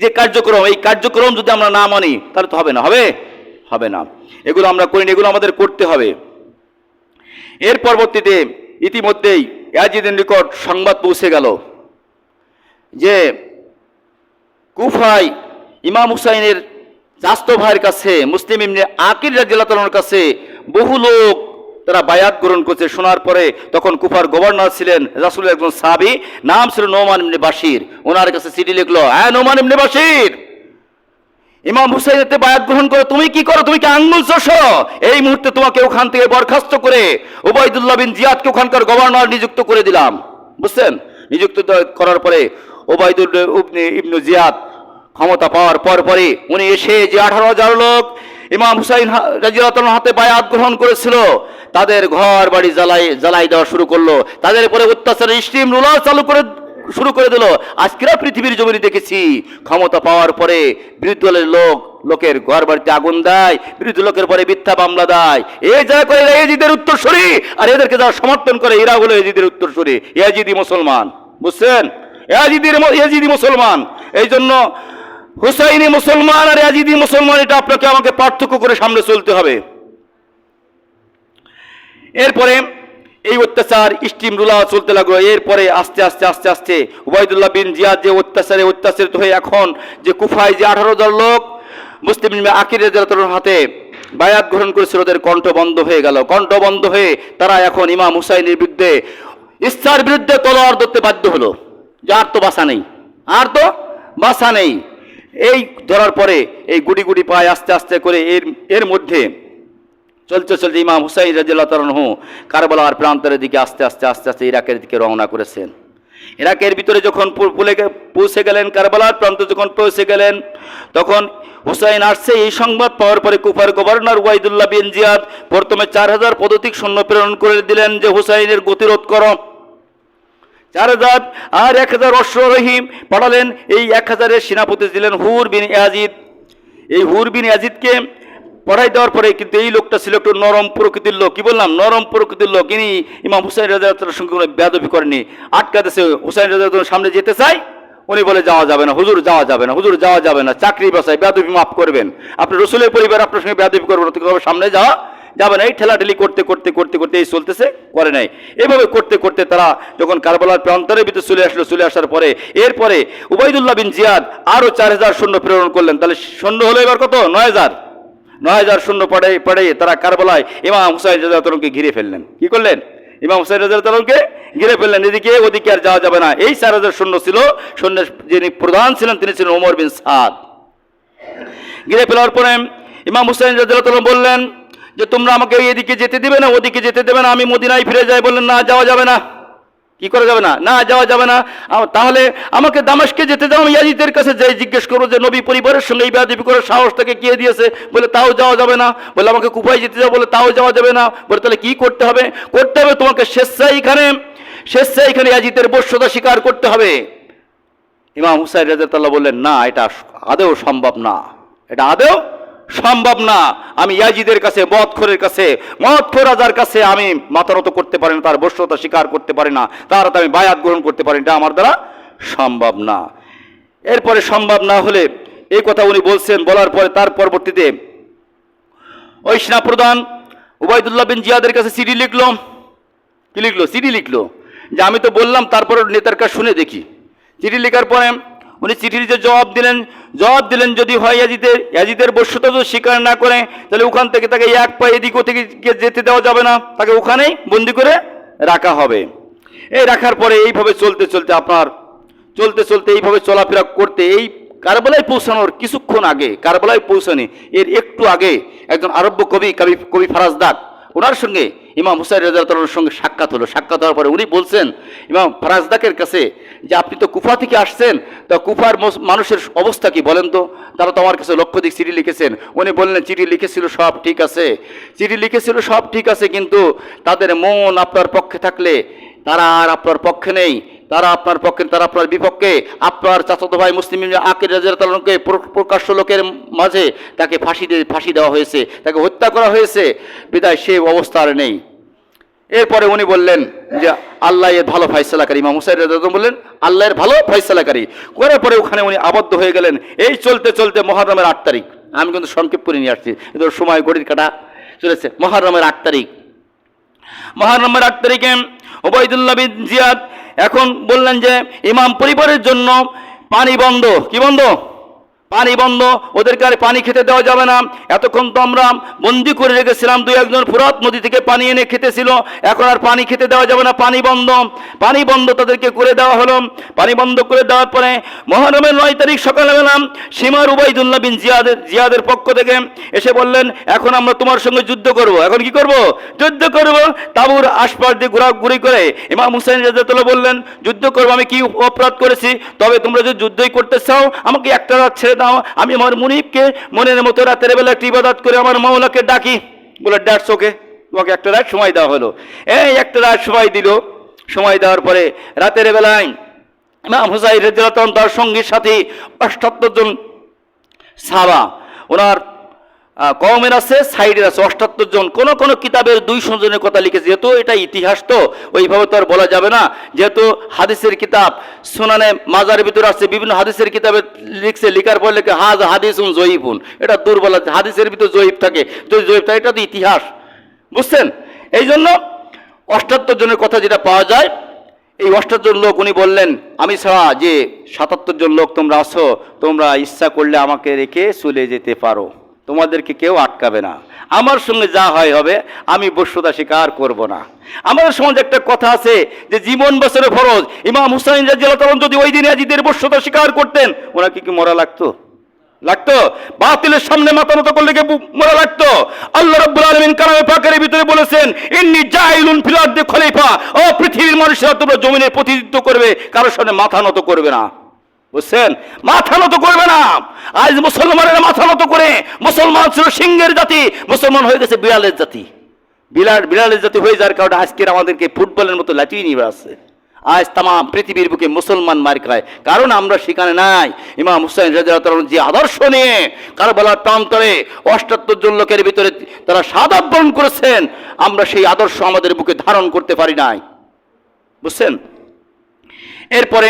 যে কার্যক্রম, এই কার্যক্রম যদি আমরা না মানি তাহলে তো হবে না, হবে না। এগুলো আমরা করিনি, এগুলো আমাদের করতে হবে। এর পরবর্তীতে ইতিমধ্যেই ইয়াজিদের নিকট সংবাদ পৌঁছে গেল যে কুফায় ইমাম হুসাইনের চাচতো ভাইয়ের কাছে, মুসলিম ইবনে আকিল রাদিয়াল্লাহু তাআলার কাছে বহু লোক তারা বায়াত গ্রহণ করছে। শোনার পরে তখন কুফার গভর্নর ছিলেন রাসূলের একজন সাহাবী, নাম ছিল নোমান ইবনে বাশির। ওনার কাছে চিঠি লিখলো, হ্যাঁ নোমান ইবনে বাশির, ইমাম হুসাইনেতে বায়াত গ্রহণ করো, তুমি কি করো? তুমি কি আঙ্গুল চষো? এই মুহূর্তে তোমাকে ওখান থেকে বরখাস্ত করে উবাইদুল্লাহ বিন জিয়াদকে ওখানকার গভর্নর নিযুক্ত করে দিলাম। বুঝছেন? নিযুক্ত করার পরে উবাইদুল্লাহ ইবনে জিয়াদ ক্ষমতা পাওয়ার পরে উনি এসে যে 18,000 লোক ইমাম হুসাইন রাদিয়াল্লাহু তাআলার হাতে বায়াত গ্রহণ করেছিল, তাদের ঘর বাড়ি জ্বালাই দেওয়া শুরু করলো, তাদের উপরে অত্যাচারের স্টিম রোলার শুরু করে দিল। আজকেরা পৃথিবীর জমিনে দেখেছি, ক্ষমতা পাওয়ার পরে বিরোধী দলের লোকের ঘর বাড়িতে আগুন দেয়, বিরোধী লোকের পরে মিথ্যা মামলা দেয়। এই যারা করে এরা ইয়াজিদের উত্তরসূরি, আর এদেরকে যারা সমর্থন করে এরা হলো ইয়াজিদের উত্তরসূরি, ইয়াজিদি মুসলমান। বুঝছেন? ইয়াজিদি মুসলমান। এই জন্য হুসাইনি মুসলমান আর ইয়াজিদি মুসলমান, এটা আপনাকে আমাকে পার্থক্য করে সামনে চলতে হবে। এরপরে এই অত্যাচার স্টিম রুলা চলতে লাগলো। এরপরে আস্তে আস্তে উবাইদুল্লাহ বিন জিয়াদ যে অত্যাচারিত হয়ে এখন যে কুফায় যে 18,000 লোক মুসলিম আকিল রাদিয়াল্লাহু তাআলার হাতে বায়াত গ্রহণ করেছিল, ওদের কণ্ঠ বন্ধ হয়ে গেল। কণ্ঠ বন্ধ হয়ে তারা এখন ইমাম হুসাইনের বিরুদ্ধে, ইচ্ছার বিরুদ্ধে তলোয়ার ধরতে বাধ্য হলো, যে আর তো বাসা নেই। এই ধরার পরে এই গুটি পায় আস্তে আস্তে করে এর মধ্যে চলতে ইমাম হুসাইন রাদিয়াল্লাহু তাআলা আনহু কারবালার প্রান্তরের দিকে আস্তে আস্তে ইরাকের দিকে রওনা করেছেন। ইরাকের ভিতরে যখন পৌঁছে গেলেন, কারবালার প্রান্তে যখন পৌঁছে গেলেন, তখন হুসাইন আসছে এই সংবাদ পাওয়ার পরে কুফার গভর্নর উবাইদুল্লাহ বিন জিয়াদ প্রথমে 4,000 পদাতিক সৈন্য প্রেরণ করে দিলেন যে হুসাইনের গতিরোধ করো। 4,000 আর 1,000 অশ্বারোহী পাঠালেন। এই 1,000-এর সেনাপতি দিলেন হুর বিন ইয়াজিদ। এই হুর বিন ইয়াজিদকে পড়াই দেওয়ার পরে কিন্তু এই লোকটা ছিল একটু নরম প্রকৃতির লোক। কি বললাম? নরম প্রকৃতির লোক। ইনি ইমাম হুসাইন রাদিয়াল্লাহু তাআলার সঙ্গে কোনো বেয়াদবি করেনি, আটকাতেছে। হুসাইন রাদিয়াল্লাহু তাআলার সামনে যেতে চাই, উনি বলে যাওয়া যাবে না, হুজুর যাওয়া যাবে না, চাকরি বাসায় বেয়াদবি মাফ করবেন, আপনি রসুলের পরিবার আপনার সঙ্গে বেয়াদবি করবেন না, সামনে যাবে না। এই ঠেলাঠেলি করতে এই চলতেছে, করে নাই। এইভাবে করতে তারা যখন কারবালার প্রান্তরের ভিতরে চলে আসার পরে এরপরে উবাইদুল্লাহ বিন জিয়াদ আরো 4,000 সৈন্য প্রেরণ করলেন। তাহলে সৈন্য হলো এবার কত? 9,000 সৈন্য পড়ে তারা কারবালায় ইমাম হুসাইন রাদিয়াল্লাহু তাআলাকে ঘিরে ফেললেন। কি করলেন? ইমাম হুসাইন রাদিয়াল্লাহু তাআলাকে ঘিরে ফেললেন। এদিকে ওদিকে আর যাওয়া যাবে না। এই 4,000 সৈন্য ছিল, সৈন্যের যিনি প্রধান ছিলেন তিনি ছিলেন ওমর বিন সাদ। ঘিরে ফেলার পরে ইমাম হুসাইন রাদিয়াল্লাহু তাআলা বললেন যে তোমরা আমাকে এদিকে যেতে দেবে না, ওদিকে যেতে দেবে না, আমি মদিনায় ফিরে যাই। বললেন না, যাওয়া যাবে না। কি করা যাবে না? না, যাওয়া যাবে না। তাহলে আমাকে দামেস্কে যেতে দাও, আমি ইয়াজিদের কাছে যাই জিজ্ঞেস করবো যে নবী পরিবারের সঙ্গে এই বেয়াদবি করার সাহস তাকে কে দিয়েছে? বলে তাও যাওয়া যাবে না। বলে আমাকে কুফায় যেতে যাও, বলে তাও যাওয়া যাবে না। বলে তাহলে কি করতে হবে? তোমাকে স্বেচ্ছায় এখানে ইয়াজিদের বশ্যতা স্বীকার করতে হবে। ইমাম হুসাইন রাদিয়াল্লাহু তাআলা বললেন না, এটা আদৌ সম্ভব না, এটা আদৌ সম্ভব না। আমি ইয়াজিদের কাছে, মদখোরের কাছে, মদখোর রাজার কাছে আমি মাথা নত করতে পারি না, তার বশ্যতা স্বীকার করতে পারি না, তার হাতে আমি বায়াত গ্রহণ করতে পারি না, এটা আমার দ্বারা সম্ভব না। এরপরে সম্ভব না হলে এই কথা উনি বলছেন, বলার পরে তার পরবর্তীতে ওই সেনাপ্রধান উবাইদুল্লাহ বিন জিয়াদের কাছে চিঠি লিখলো। কি লিখলো? চিঠি লিখলো যে আমি তো বললাম, তারপরে নেতার কাছে শুনে দেখি। চিঠি লেখার পরে উনি চিঠির যে জবাব দিলেন যদি হয় ইয়াজিদের বশ্যতা যদি স্বীকার না করে, তাহলে ওখান থেকে তাকে এক পা এদিক থেকে যেতে দেওয়া যাবে না, তাকে ওখানেই বন্দি করে রাখা হবে। এই রাখার পরে এইভাবে চলতে চলতে এইভাবে চলাফেরা করতে, এই কারবালায় পৌঁছানোর কিছুক্ষণ আগে, কারবালায় পৌঁছানি এর একটু আগে একজন আরব্য কবি ফারাজদাক, ওনার সঙ্গে ইমাম হুসাইন রাদিয়াল্লাহু তাআলার সঙ্গে সাক্ষাৎ হলো। সাক্ষাৎ হওয়ার পরে উনি বলছেন ইমাম ফারাজদাকের কাছে যে আপনি তো কুফা থেকে আসছেন, তা কুফার মানুষের অবস্থা কি বলেন তো? তারা তো আমার কাছে লক্ষাধিক চিঠি লিখেছেন। উনি বললেন চিঠি লিখেছিল সব ঠিক আছে, কিন্তু তাদের মন আপনার পক্ষে থাকলে তারা আর আপনার পক্ষে নেই, তারা আপনার বিপক্ষে। আপনার চাচাতো ভাই মুসলিম আকিল রাদিয়াল্লাহু তাআলাকে প্রকাশ্য লোকের মাঝে তাকে ফাঁসি দেওয়া হয়েছে, তাকে হত্যা করা হয়েছে, বিদায় সে অবস্থা আর নেই। এরপরে উনি বললেন যে আল্লাহ এর ভালো ফয়সালাকারী। ইমাম হুসাইন রাদিয়াল্লাহু তাআলা বললেন আল্লাহ এর ভালো ফয়সালাকারী। করার পরে ওখানে উনি আবদ্ধ হয়ে গেলেন। এই চলতে মুহররমের 8 তারিখ, আমি কিন্তু সংক্ষেপ করে নিয়ে আসছি, কিন্তু সময় ঘড়ির কাটা চলেছে। মুহররমের 8 তারিখে উবাইদুল্লাহ বিন জিয়াদ এখন বললেন যে ইমাম পরিবারের জন্য পানি বন্ধ। কি বন্ধ? পানি বন্ধ। ওদেরকে আর পানি খেতে দেওয়া যাবে না। এতক্ষণ তো আমরা বন্দি করে রেখেছিলাম, 2-1 ফুরাত নদী থেকে পানি এনে খেতেছিল, এখন আর পানি খেতে দেওয়া যাবে না, পানি বন্ধ তাদেরকে করে দেওয়া হলো। পানি বন্ধ করে দেওয়ার পরে মুহররমের 9 তারিখ সকালবেলা সীমার উবাইদুল্লাহ বিন জিয়াদের পক্ষ থেকে এসে বললেন এখন আমরা তোমার সঙ্গে যুদ্ধ করব। এখন কি করব? যুদ্ধ করব। তাবুর আশপাশ দিয়ে ঘোরাঘুরি করে ইমাম হুসাইন রাদিয়াল্লাহু তাআলা বললেন যুদ্ধ করব, আমি কি অপরাধ করেছি? তবে তোমরা যদি যুদ্ধই করতে চাও আমাকে একটা রাত ছেড়ে দাও, আমি আমার মুনিবকে মনের মতো রাতের বেলা একটি ইবাদত করে আমার মাওলাকে ডাকি। বলে দ্যাটস ওকে, তোমাকে একটা রাত সময় দেওয়া হলো। এই একটা রাত সময় দিল। সময় দেওয়ার পরে রাতের বেলায় ইমাম হুসাইন রাদিয়াল্লাহু তাআলা তার সঙ্গীর সাথে 78 জন সাহাবা, ওনার কওমের আছে, সাইডের আছে 78 জন। কোন কিতাবের 200 জনের কথা লিখেছে, যেহেতু এটা ইতিহাস তো ওইভাবে তো আর বলা যাবে না, যেহেতু হাদিসের কিতাব সুনানে মাজারের ভিতরে আছে, বিভিন্ন হাদিসের কিতাবে লিখছে, লিখার পর লেখে হাদিসুন জয়ীফুন, এটা দুর্বল, হাদিসের ভিতরে জয়ীফ থাকে, এটা তো ইতিহাস, বুঝছেন? এই জন্য 78 জনের কথা যেটা পাওয়া যায়, এই 78 জন লোক উনি বললেন আমি ছাড়া যে 77 জন লোক তোমরা আছো, তোমরা ইচ্ছা করলে আমাকে রেখে চলে যেতে পারো, তোমাদেরকে কেউ আটকাবে না, আমার সঙ্গে যা হয় হবে, আমি বশ্যতা স্বীকার করব না। আমাদের সমাজে একটা কথা আছে যে জীবন বছরে ফরজ। ইমাম হুসাইন রাদিয়াল্লাহু তাআলা যদি ওই দিন ইয়াজিদের বশ্যতা স্বীকার করতেন, ওনাকে কি মরা লাগতো? বাতিলের সামনে মাথা নত করলে কি মরা লাগতো? আল্লাহ রাব্বুল আলামিন কালামে পাকের ভিতরে বলেছেন ইন্নী জাইলুন ফিল আরদি খলিফা, ও পৃথিবীর মানুষেরা তোমরা জমিনে প্রতিনিধিত্ব করবে, কারোর সামনে মাথা নত করবে না, বুঝছেন? মাথা নত করবে না। আজ মুসলমানেরা মাথা নত করে, মুসলমান ছিল সিংহের জাতি, মুসলমান হয়ে গেছে বিড়ালের জাতি। বিড়ালের জাতি হয়ে যাওয়ার কারণে আজকের আমাদেরকে ফুটবলের মতো লাঠিয়ে নিয়ে আসছে। আজ তাম পৃথিবীর বুকে মুসলমান মার খায়, কারণ আমরা সেখানে নাই। ইমাম হুসাইন রাদিয়াল্লাহু তাআলা যে আদর্শ নিয়ে কারবালার প্রান্তরে 78 জন লোকের ভিতরে তারা শাহাদাত বরণ করেছেন, আমরা সেই আদর্শ আমাদের বুকে ধারণ করতে পারি নাই, বুঝছেন? এরপরে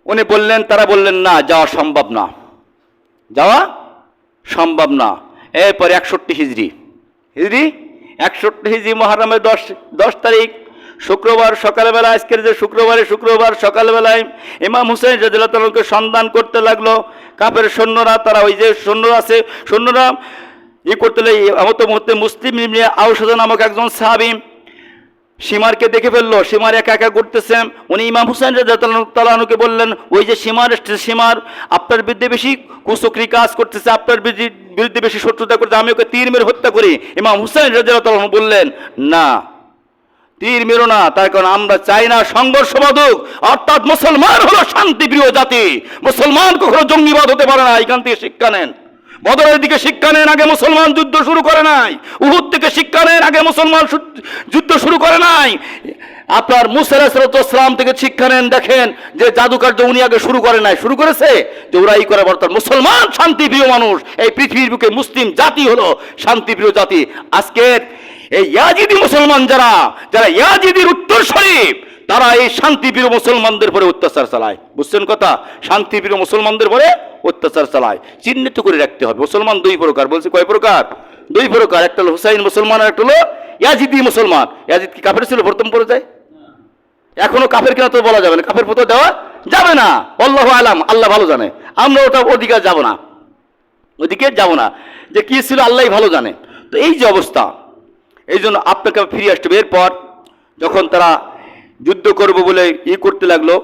উনি বললেন, তারা বললেন না, যাওয়া সম্ভব না। এরপরে 61 হিজরি 61 হিজরি মুহররমের 10 তারিখ শুক্রবার সকালবেলা, আজকের যে শুক্রবার সকালবেলায় ইমাম হুসাইন রাদিয়াল্লাহু তাআলাকে সন্ধান করতে লাগলো কাফের সৈন্যরা। তারা ওই যে সৈন্যরা করতে এমত মুহূর্তে মুসলিম ইবনে আওস নামক একজন সাহাবী সীমারকে দেখে ফেললো। সীমার একা ঘুরতেছে। উনি ইমাম হুসাইন রাদিয়াল্লাহু তাআলাকে বললেন, ওই যে সীমার আপনার বিরুদ্ধে বেশি কুচক্রি কাজ করতেছে, আপনার বিরুদ্ধে বেশি শত্রুতা করতে, আমি ওকে তীর মেরে হত্যা করি। ইমাম হুসাইন রাদিয়াল্লাহু তাআলা বললেন, না, তীর মেরো না, তার কারণ আমরা চাই না সংঘর্ষ বাঁধুক। অর্থাৎ মুসলমান হলো শান্তিপ্রিয় জাতি, মুসলমান কখনো জঙ্গিবাদ হতে পারে না। এখান থেকে শিক্ষা নেন। বদরের দিকে শিক্ষা নেন, আগে মুসলমান যুদ্ধ শুরু করে নাই। উহুদ থেকে শিক্ষা নেন, আগে মুসলমান যুদ্ধ শুরু করে নাই। আপনার মুসা আলাইহিস সালাম থেকে শিক্ষা নেন। দেখেন যে জাদুকার্য উনি আগে শুরু করে নাই, শুরু করেছে যে ওরাই করে বর্তমান মুসলমান শান্তিপ্রিয় মানুষ। এই পৃথিবীর বুকে মুসলিম জাতি হলো শান্তিপ্রিয় জাতি। আজকের এই ইয়াজিদি মুসলমান যারা যারা ইয়াজিদির উত্তরসূরি, তারা এই শান্তিপ্রিয় মুসলমানদের পরে অত্যাচার চালায়। বুঝছেন কথা? শান্তিপ্রিয় মুসলমানদের পরে অত্যাচার চালায়। চিহ্নিত করে রাখতে হবে। মুসলমান দুই প্রকার, বলছে কয় প্রকার? দুই প্রকার। একটা হলো হুসাইন মুসলমান, আর একটা হলো ইয়াজিদি মুসলমান। ইয়াজিদ কি কাফের ছিল প্রথম পর্যায়ে? এখনো কাফের কিনা তো বলা যাবে না, কাফের ফতোয়া দেওয়া যাবে না। আল্লাহু আলাম, আল্লাহ ভালো জানে। আমরা ওটা ওদিকে যাব না, ওদিকে যাব না, যে কি ছিল আল্লাহই ভালো জানে। তো এই যে অবস্থা, এই জন্য আপনাকে ফিরে আসতে হবে। এরপর যখন তারা যুদ্ধ করব বলে করতে লাগলো,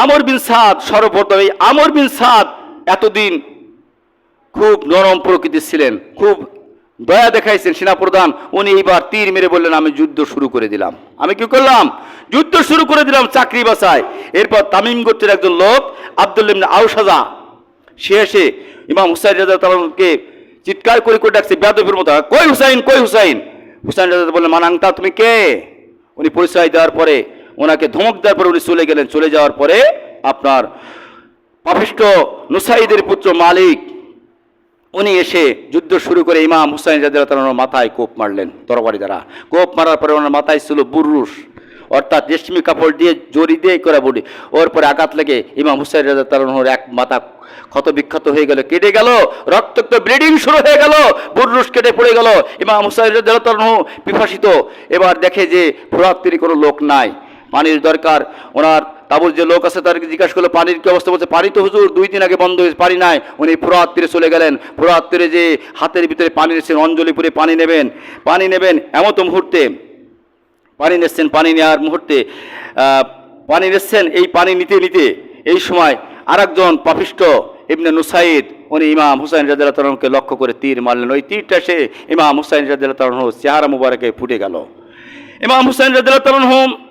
আমর বিন সাদ সর্বপ্রথম, এই আমর বিন সাদ এতদিন খুব নরম প্রকৃতির ছিলেন, খুব দয়া দেখাইছেন সেনাপ্রধান। উনি এইবার তীর মেরে বললেন আমি যুদ্ধ শুরু করে দিলাম। আমি কি করলাম? যুদ্ধ শুরু করে দিলাম, চাকরি বাঁচায়। এরপর তামিম গোত্রের একজন লোক আব্দুল্লাহ ইবনে আওসাজা, সে এসে ইমাম হুসাইন রাদিয়াল্লাহু তাআলাকে চিৎকার করে করে ডাকছে বেয়াদবের মতো, কই হুসাইন, কই হুসাইন। হুসাইন রাদিয়াল্লাহু বললেন মানাংতা, তুমি কে? উনি পরিচয় দেওয়ার পরে, ওনাকে ধমক দেওয়ার পরে উনি চলে গেলেন। চলে যাওয়ার পরে আপনার পাপিষ্ঠ নুসাইদের পুত্র মালিক উনি এসে যুদ্ধ শুরু করে ইমাম হুসাইন রাদিয়াল্লাহু তাআলার মাথায় কোপ মারলেন তরবারি দ্বারা। কোপ মারার পরে ওনার মাথায় ছিল বুরুশ, অর্থাৎ রেশমি কাপড় দিয়ে জড়ি দিয়ে করা বডি। ওর পরে আঘাত লেগে ইমাম হুসাইন রাদিয়াল্লাহু তাআলার এক মাথা ক্ষত বিক্ষত হয়ে গেল, কেটে গেল, রক্তাক্ত ব্লিডিং শুরু হয়ে গেল, বুরুশ কেটে পড়ে গেল। ইমাম হুসাইন রাদিয়াল্লাহু তাআলা বিভাসিত। এবার দেখে যে ফোরাত তীরে কোনো লোক নাই, পানির দরকার। ওনার তাবুর যে লোক আছে তাদেরকে জিজ্ঞাসা করলো পানির কি অবস্থা? বলছে পানি তো হুজুর 2 দিন আগে বন্ধ হয়েছে, পানি নাই। উনি ফোরাত তীরে চলে গেলেন। ফোরাত তীরে যে হাতের ভিতরে পানি নিচ্ছেন, অঞ্জলি পুরে পানি নেবেন, পানি নেবেন। এমতো মুহূর্তে পানি নিচ্ছেন, পানি নেওয়ার মুহূর্তে পানি নিচ্ছেন। এই পানি নিতে নিতে এই সময় আরেকজন পাপিষ্ঠ ইবনে নুসাইদ উনি ইমাম হুসাইন রাদিয়াল্লাহু তাআলাকে লক্ষ্য করে তীর মারলেন। ওই তীরটা সে ইমাম হুসাইন রাদিয়াল্লাহু তাআলার চেহারা মুবারকে ফুটে গেল। ইমাম হুসাইন রাদিয়াল্লাহু তাআলা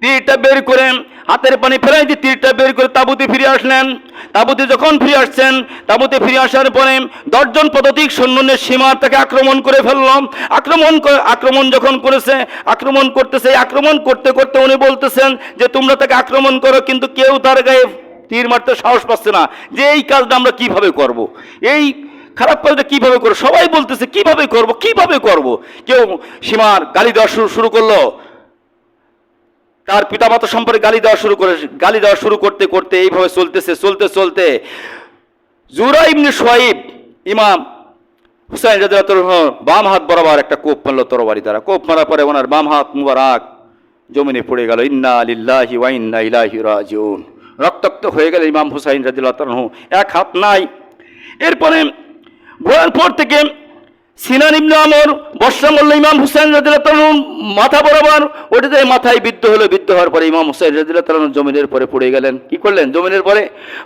তীরটা বের করে হাতের পানি ফেলাই দিয়ে তীরটা বের করে তাঁবুতে ফিরে আসলেন। তাঁবুতে যখন ফিরে আসছেন, তাঁবুতে ফিরে আসার পরে 10 জন পদাতিক সৈন্যের সীমার তাকে আক্রমণ করে ফেললাম। আক্রমণ যখন করেছে, আক্রমণ করতেছে, আক্রমণ করতে করতে উনি বলতেছেন যে তোমরা তাকে আক্রমণ করো, কিন্তু কেউ তার গায়ে তীর মারতে সাহস পাচ্ছে না, যে এই কাজটা আমরা কিভাবে করব, এই খারাপ কাজটা কিভাবে করবো। সবাই বলতেছে কিভাবে করব, কিভাবে করব। কেউ সীমার গালি দেওয়া শুরু করলো, তার পিতামাতা সম্পর্কে গালি দেওয়া শুরু করতে করতে এইভাবে চলতে চলতে জুরা ইবনে শুয়াইব ইমাম হুসাইন রাদিয়াল্লাহু তাআলা বাম হাত বরাবর একটা কোপ মারল তরবারি দ্বারা। কোপ মারার পরে ওনার বাম হাত মুবারক জমিনে পড়ে গেল। ইন্না লিল্লাহি ওয়া ইন্না ইলাইহি রাজিউন। রক্তাক্ত হয়ে গেল ইমাম হুসাইন রাদিয়াল্লাহু তাআলা, এক হাত নাই। এরপরে ঘোড়ার পর থেকে সিনান ইবনে আমর বর্ষা মারল ইমাম হুসাইন রাদিয়াল্লাহু তাআলা মাথা বরাবর, ওটাতে মাথায় বিদ্ধ হলো। বিদ্ধ হওয়ার পরে ইমাম হুসাইন রাদিয়াল্লাহু তাআলা জমিনের পরে পড়ে গেলেন। কি করলেন? জমিনের পরে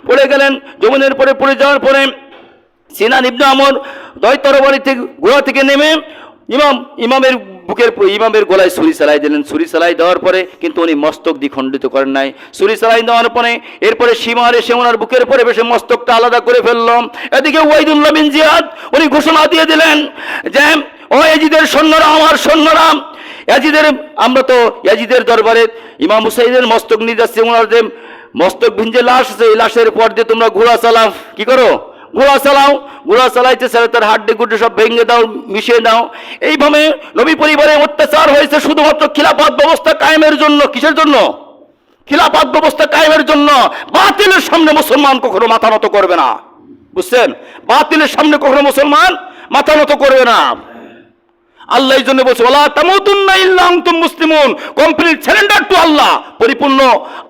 পড়ে গেলেন। জমিনের পরে পড়ে যাওয়ার পরে সিনান ইবনে আমর দয় তরবারি থেকে ঘোড়া থেকে নেমে ইমামের গলায় ছুরি চালাই দিলেন। ছুরি চালাই দেওয়ার পরে কিন্তু উনি মস্তক দ্বিখণ্ডিত করেন নাই। ছুরি চালাই দেওয়ার পরে এরপরে সীমার এসে ওনার বুকের পরে বসে মস্তকটা আলাদা করে ফেললাম। এদিকে ওয়াইদুল্লাহ বিন জিয়াদ উনি ঘোষণা দিয়ে দিলেন যে ও ইয়াজিদের সৈন্যরা, আমার সৈন্যরা, আমরা তো ইয়াজিদের দরবারে ইমাম হুসাইনের মস্তক নিয়ে যাচ্ছি। ওনার যে মস্তক ভিঞ্জে লাশ আছে, এই লাশের পর দিয়ে তোমরা ঘোড়া চালাও। কি করো? ঘোড়া চালাও। ঘোড়া চালাইতে চালাতে তার হাড্ডি গুড্ডি সব ভেঙে দাও, মিশিয়ে দাও। এইভাবে নবী পরিবারে অত্যাচার হয়েছে শুধুমাত্র খিলাফত ব্যবস্থা কায়েমের জন্য। কিসের জন্য? খিলাফত ব্যবস্থা কায়েমের জন্য। বাতিলের সামনে মুসলমান কখনো মাথা নত করবে না, বুঝছেন? বাতিলের সামনে কখনো মুসলমান মাথা নত করবে না। আল্লাহ এই জন্য বলছে ওয়ালা তামুতুন্না ইল্লা আনতুম মুসলিমুন, কমপ্লিট সারেন্ডার টু আল্লাহ, পরিপূর্ণ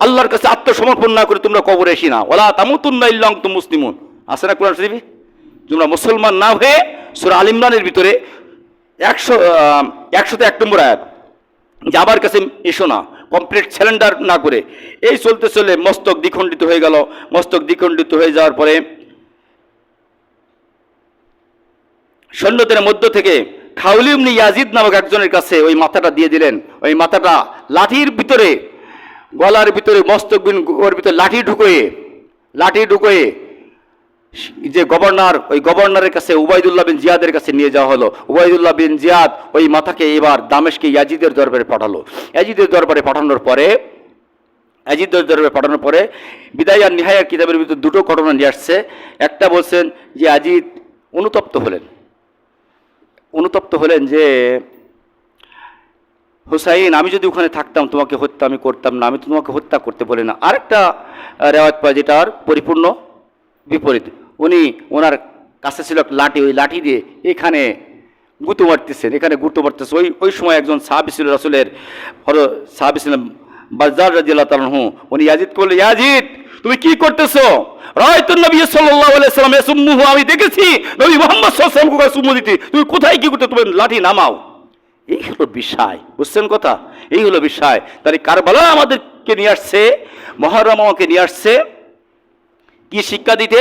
আল্লাহর কাছে আত্মসমর্পণ না করে তোমরা কবরে এসি না। ওয়ালা তামুতুন্না ইল্লা আনতুম মুসলিমুন আছে না কোরআন শরীফে? তোমরা মুসলমান না হয়ে সূরা আল ইমরানের ভিতরে 101 নম্বর আয়াত, যে আমার কাছে এসো না, কমপ্লিট সারেন্ডার না করে। এই চলতে চলে মস্তক দ্বিখণ্ডিত হয়ে গেল। মস্তক দ্বিখণ্ডিত হয়ে যাওয়ার পরে সৈন্যদের মধ্য থেকে খাউলি ইবনে ইয়াজিদ নামক একজনের কাছে ওই মাথাটা দিয়ে দিলেন। ওই মাথাটা লাঠির ভিতরে, গলার ভিতরে, মস্তক ওর ভিতরে লাঠি ঢুকোয়ে যে গভর্নর, ওই গভর্নরের কাছে উবাইদুল্লাহ বিন জিয়াদের কাছে নিয়ে যাওয়া হলো। উবাইদুল্লাহ বিন জিয়াদ ওই মাথাকে এবার দামেশকে ইয়াজিদের দরবারে পাঠালো। ইয়াজিদের দরবারে পাঠানোর পরে বিদায় আর নিহায়া কিতাবের ভিতরে দুটো ঘটনা নিয়ে আসছে। একটা বলছেন যে ইয়াজিদ অনুতপ্ত হলেন যে হুসাইন, আমি যদি ওখানে থাকতাম তোমাকে হত্যা আমি করতাম না, আমি তো তোমাকে হত্যা করতে বলি না। আরেকটা রেওয়াজ পাই যেটার পরিপূর্ণ বিপরীত, ওনার কাছে ছিল একটা লাঠি, ওই লাঠি দিয়ে এখানে গুঁতো মারতেছেন। ওই সময় একজন সাহাবী ছিল রাসূলের, সাহাবী ছিলেন বাজ্জার রাদিয়াল্লাহু তাআলা আনহু। উনি ইয়াজিদকে বললেন, ইয়াজিদ তুমি কি করতেছো? রাআইতুন নবী সাল্লাল্লাহু আলাইহি ওয়াসাল্লাম ইয়াসুম্মুহু, আমি দেখেছি নবী মুহাম্মদ সাল্লাল্লাহু আলাইহি ওয়াসাল্লামকে চুমু দিতে, তুমি কোথায় কি করতে? তুমি লাঠি নামাও। এই হলো বিষয়, বুঝছেন কথা? এই হলো বিষয়। তাহলে কারবালা আমাদেরকে নিয়ে আসছে, মুহররম আমাকে নিয়ে আসছে কি শিক্ষা দিতে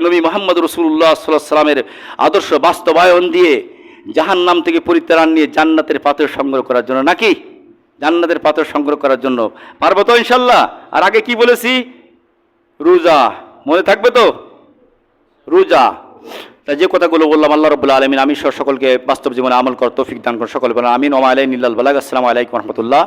নবী মুহাম্মদ রাসূলুল্লাহ সাল্লাল্লাহু আলাইহি ওয়াসাল্লামের আদর্শ বাস্তবায়ন দিয়ে জাহান্নাম থেকে পরিত্রাণ নিয়ে জান্নাতের পাথর সংগ্রহ করার জন্য, নাকি জান্নাতের পাথর সংগ্রহ করার জন্য পারবো তো ইনশাল্লাহ? আর আগে কি বলেছি? রোজা মনে থাকবে তো? রোজা। তা যে কথাগুলো বললাম, আল্লাহ রাব্বুল আলামিন আমি সকলকে বাস্তব জীবনে আমল করার তৌফিক দান করুন। সকলে বলেন আমিন। ওয়া আলাইকুম ওয়া রাহমাতুল্লাহ।